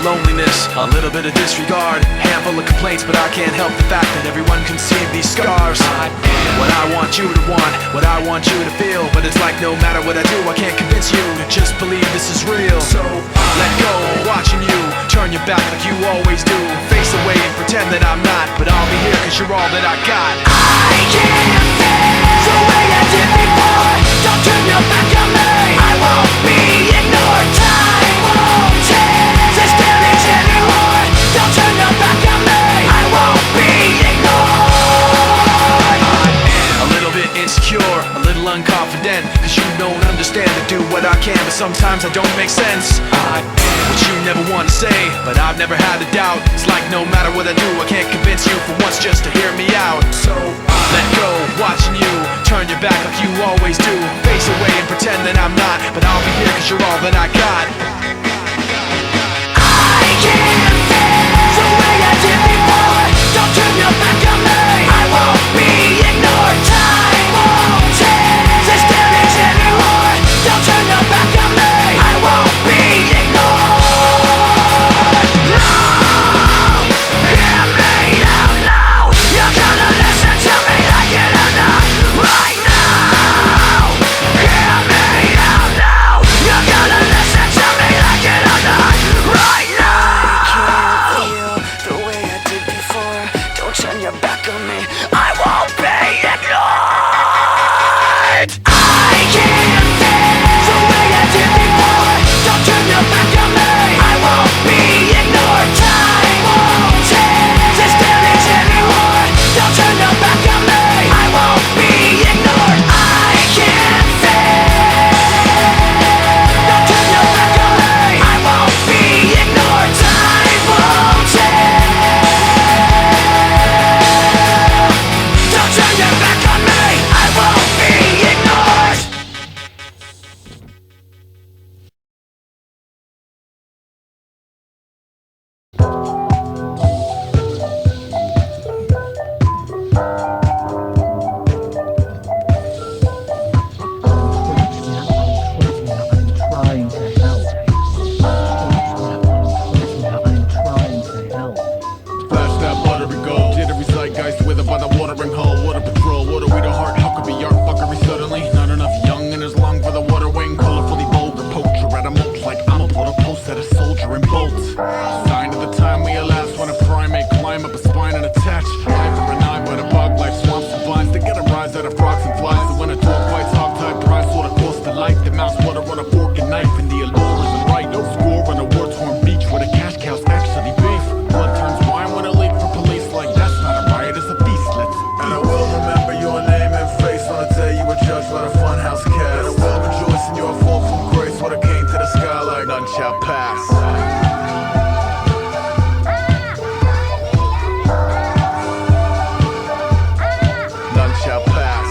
loneliness, a little bit of disregard, handful of complaints, but I can't help the fact that everyone can see these scars. I am what I want you to want, what I want you to feel, but it's like no matter what I do, I can't convince you to just believe this is real. So let go, watching you turn your back like you always do, face away and pretend that I'm not, but I'll be here cause you're all that I got. I can't feel the way I did before. Don't turn your back on me, I won't be ignored. Time won't change this damage anymore. Don't turn your back on me, I won't be ignored. I'm a little bit insecure, a little unconfident, cause you don't understand to do what I can, but sometimes I don't make sense. I am what you never want to say, but I've never had a doubt. It's like no matter what I do, I can't convince you for once just to hear me out. So let go, watching you turn your back like you always do, face away and pretend that I'm not, but I'll be here cause you're all that I got. I can't feel the way I did before. Don't turn your back on me, I won't be ignored. Time won't change this damage anymore. Don't turn your back on me, I won't be ignored. No, hear me out now. You're gonna listen to me like it or not. Right now, hear me out now. You're gonna listen to me like it or not. Right now. I can't feel the way I did before. Don't turn your back on me, I won't be ignored. I can't feel the way I did before. Don't turn your back on me, I won't be ignored. Time won't change this damage anymore. Don't turn your back on me, I won't be ignored. I can't feel. Don't turn your back on me, I won't be ignored. Time won't change. Don't turn your back on me, I won't be ignored. Flash that buttery gold, jittery zeitgeist with a by the watering hole. Water patrol, water we the heart, how could be art fuckery suddenly? Not enough young in his lung for the water wing. Colorfully vulgar poacher at a mulch like I'm a blood post at a soldier in bolts. Sign of the time we elapsed when a primate climb up a spine and attach. Eye for an eye by the bog life swamps and vines to get a rise out of frogs and flies. So when a dog bites hog-tied prize, sort of cost the life. The mouse water on a fork and knife, and the allure isn't right. No score on a war-torn beach where the cash cows actually beef. Blood turns wine when a leak for police, like that's not a riot, it's a feast. Let's eat. And I will remember your name and face on the day you were judged by the funhouse cast. And I will rejoice in your fall from grace when it came to the sky like None shall pass. None shall pass.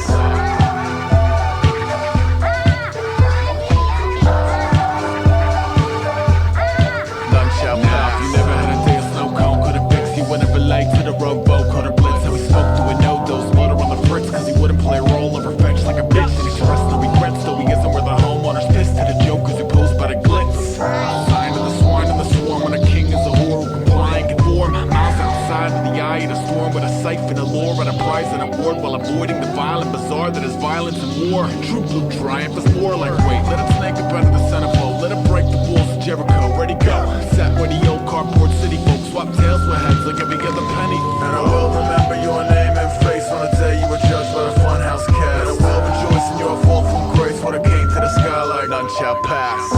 None shall pass. If you never had a day of snow cone, could have fixed you whenever late to the rowboat, caught a blitz, and we spoke to a no-dose motor on the fritz, cause he wouldn't play a role or perfect like a bitch. And he expressed no regrets, though he isn't where the homeowner's pissed to the jokers who posed by the glitz. Sign of the swine and the swarm when a king is a whore who comply and conform. Miles outside of the eye of the storm with a siphon, a lure, and a prize and award while avoiding the violent bazaar that is violence and war. True blue triumph is more like wait. Let it snake up out of the centerfold. Let it break the walls of Jericho. Ready go. Sat where the old cardboard city folks swap tails with heads like every other penny. And I will remember your name and face on the day you were judged by the funhouse cast. And I will rejoice in your fall from grace when it came to the sky like None shall pass.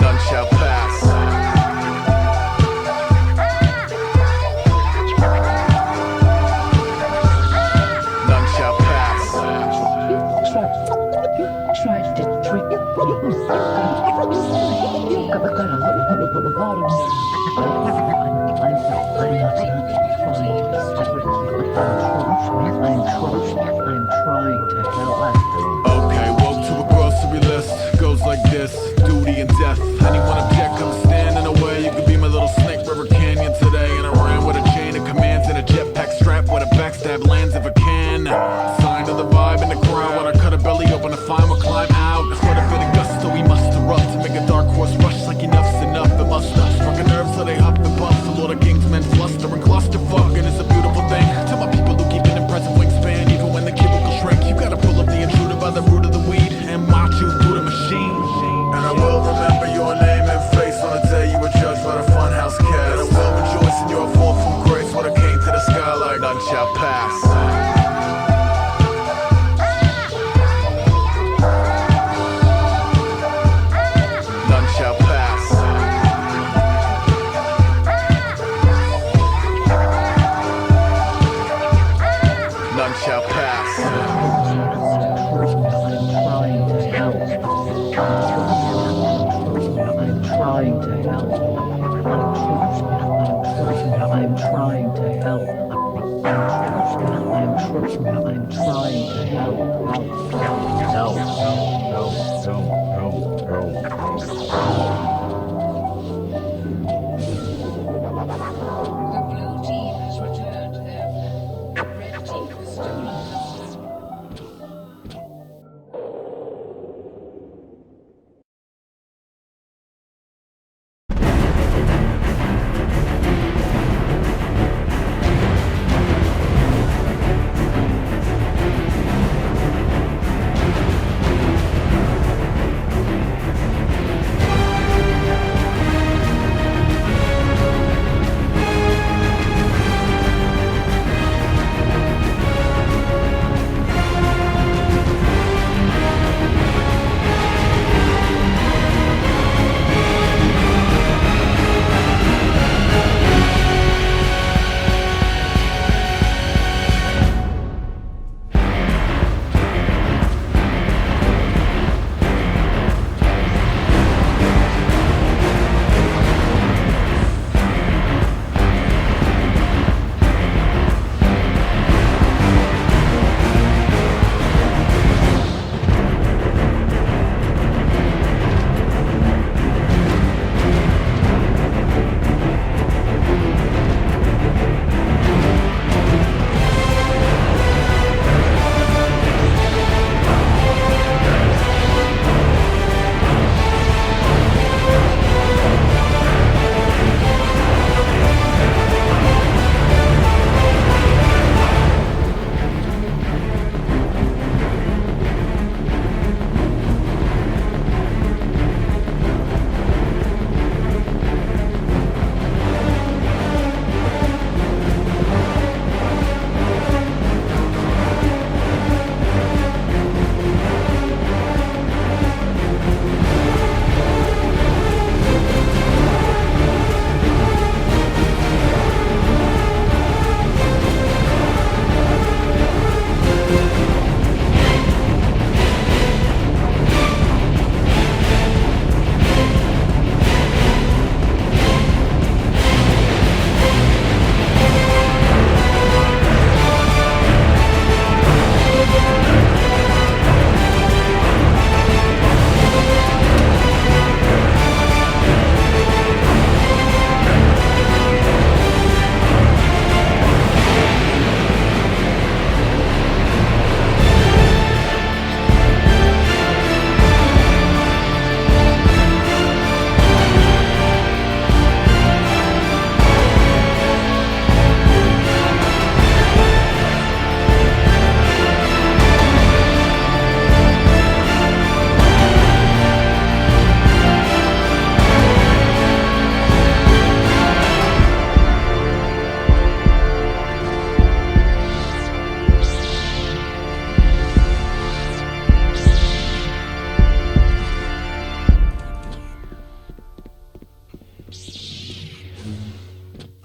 None shall pass. None shall pass. Tried to trick you. I'm trying to help. Okay, woke to a grocery list. Goes like this: duty and death. Anyone object, come stand in the way. You could be my little snake river canyon today. And I ran with a chain of commands and a jetpack strap with a backstab lands if I can. Sign of the vibe in the crowd when I cut a belly open. The blue team has returned their flag. The red team has stolen the flag.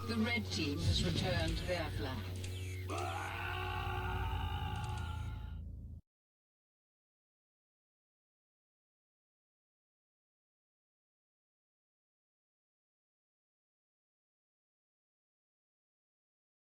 The red team has returned their flag.